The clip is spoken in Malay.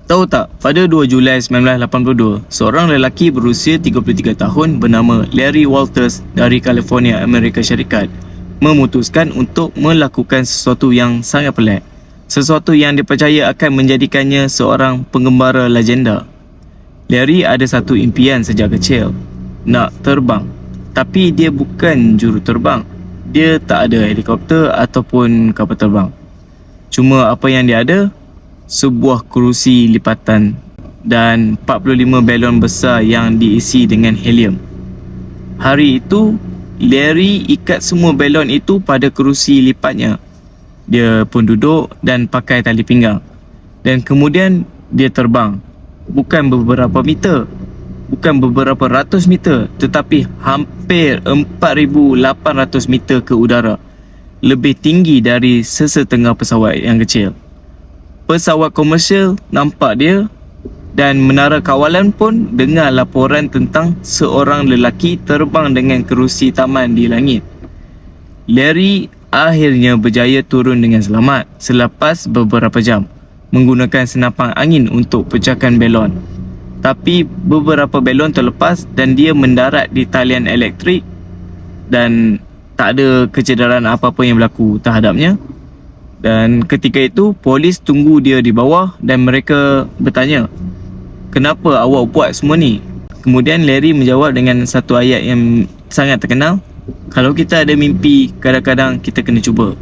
Tahu tak, pada 2 Julai 1982, seorang lelaki berusia 33 tahun bernama Larry Walters dari California, Amerika Syarikat memutuskan untuk melakukan sesuatu yang sangat pelik. Sesuatu yang dipercaya akan menjadikannya seorang penggembara legenda. Larry ada satu impian sejak kecil, nak terbang. Tapi dia bukan juruterbang. Dia tak ada helikopter ataupun kapal terbang. Cuma apa yang dia ada, sebuah kerusi lipatan dan 45 belon besar yang diisi dengan helium. Hari itu, Larry ikat semua belon itu pada kerusi lipatnya. Dia pun duduk dan pakai tali pinggang. Dan kemudian dia terbang. Bukan beberapa meter, bukan beberapa ratus meter, tetapi hampir 4,800 meter ke udara. Lebih tinggi dari sesetengah pesawat yang kecil. Pesawat komersial nampak dia dan menara kawalan pun dengar laporan tentang seorang lelaki terbang dengan kerusi taman di langit. Larry akhirnya berjaya turun dengan selamat selepas beberapa jam menggunakan senapan angin untuk pecahkan belon. Tapi beberapa belon terlepas dan dia mendarat di talian elektrik dan tak ada kecederaan apa-apa yang berlaku terhadapnya. Dan ketika itu, polis tunggu dia di bawah dan mereka bertanya, "Kenapa awak buat semua ni?" Kemudian Larry menjawab dengan satu ayat yang sangat terkenal, "Kalau kita ada mimpi, kadang-kadang kita kena cuba."